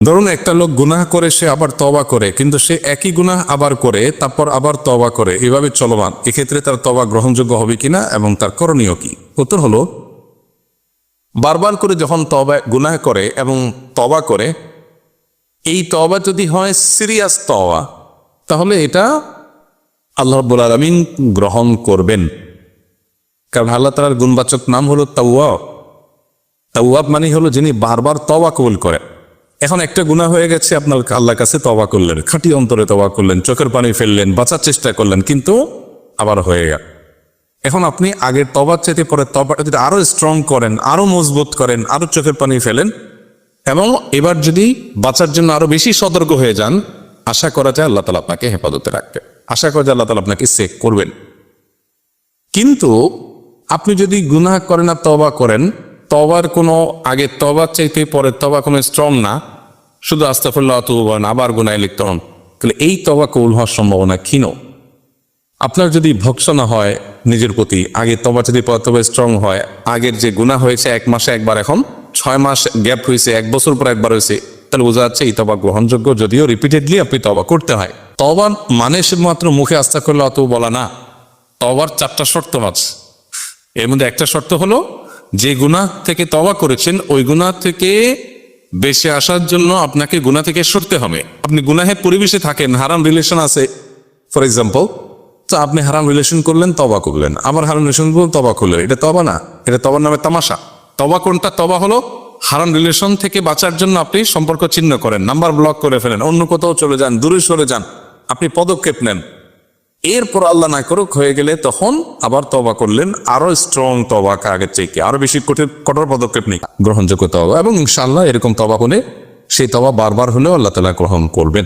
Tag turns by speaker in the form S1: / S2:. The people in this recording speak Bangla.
S1: ধরুন একটা লোক গুনাহ করে সে আবার তওবা করে, কিন্তু সে একই গুনাহ আবার করে তারপর আবার তওবা করে, এভাবে চলমান, এক্ষেত্রে তার তওবা গ্রহণযোগ্য হবে কিনা এবং তার করণীয় কি? উত্তর হলো, বারবার করে যখন তওবা গুনাহ করে এবং তওবা করে, এই তওবা যদি হয় সিরিয়াস তওবা, তাহলে এটা আল্লাহ রাব্বুল আলামিন গ্রহণ করবেন। কারণ আল্লাহ তাআলার গুণবাচক নাম হলো তাওয়াব। তাওয়াব মানে হলো যিনি বারবার তওবা কবুল করেন। এখন একটা গুনাহ হয়ে গেছে, আপনার আল্লাহর কাছে তওবা করলেন, খাঁটি অন্তরে তওবা করলেন, চোখের পানি ফেললেন, বাঁচার চেষ্টা করলেন, কিন্তু আবার হয়ে গেল। এখন আপনি আগের তওবার চাইতে পরে তওবাটা যদি আরো স্ট্রং করেন, আরো মজবুত করেন, আরো চোখের পানি ফেলেন এবং এবার যদি বাঁচার জন্য আরো বেশি সতর্ক হয়ে যান, আশা করা যায় আল্লাহ তাআলা আপনাকে হেফাজতে রাখবে, আশা করা যায় আল্লাহ তাআলা আপনাকে সেভ করবেন। কিন্তু আপনি যদি গুনাহ করেন আর তওবা করেন, তওবার কোনো আগে তওবার চাইতে পরে তওবা কোনো স্ট্রং না, শুধু আস্তাগফিরুল্লাহ ওয়া আতুবু ইলাইহি আবার গুনাহে লিপ্ত হন, তাহলে এই তওবা কবুল হওয়ার সম্ভাবনা ক্ষীণ। আপনার যদি ভৎসনা হয় নিজের প্রতি, আগে তওবা যদি পরে তওবা স্ট্রং হয়, আগের যে গুনাহ হয়েছে 1 মাসে একবার, এখন 6 মাস গ্যাপ হয়েছে, 1 বছর পর একবার হয়েছে, তাহলে বোঝা যাচ্ছে এই তওবা গ্রহণযোগ্য, যদিও রিপিটেডলি আপনি তওবা করতে হয়। তওবা মানে শুধুমাত্র মুখে আস্তাগফিরুল্লাহ ওয়া আতুবু বলা না, তওবার 4টা শর্ত আছে। এর মধ্যে একটা শর্ত হলো, যে গুনাহ থেকে তওবা করেছেন ওই গুনাহ থেকে বেঁচে আসার জন্য আপনাকে গুনাহ থেকে সরতে হবে। আপনি গুনাহের পরিবেশে থাকেন, হারাম রিলেশন আছে ফর এক্সাম্পল, তো আপনি হারাম রিলেশন করলেন, তওবা করলেন, আবার হারাম রিলেশন করলেন, তওবা করলেন, এটা তওবা না, এটা তওবার নামে তামাশা। তওবা কোনটা? তওবা হলো হারাম রিলেশন থেকে বাঁচার জন্য আপনি সম্পর্ক ছিন্ন করেন, নাম্বার ব্লক করে ফেলেন, অন্য কোথাও চলে যান, দূরে সরে যান, আপনি পদক্ষেপ নেন। এরপর আল্লাহ না করুক হয়ে গেলে তখন আবার তওবা করলেন, আরো স্ট্রং তওবা, আগের চাইতে আরো বেশি কঠোর পদক্ষেপ নেই, গ্রহণযোগ্য তওবা। এবং ইনশাআল্লাহ এরকম তওবা হলে সেই তওবা বারবার হলেও আল্লাহ তাআলা গ্রহণ করবেন।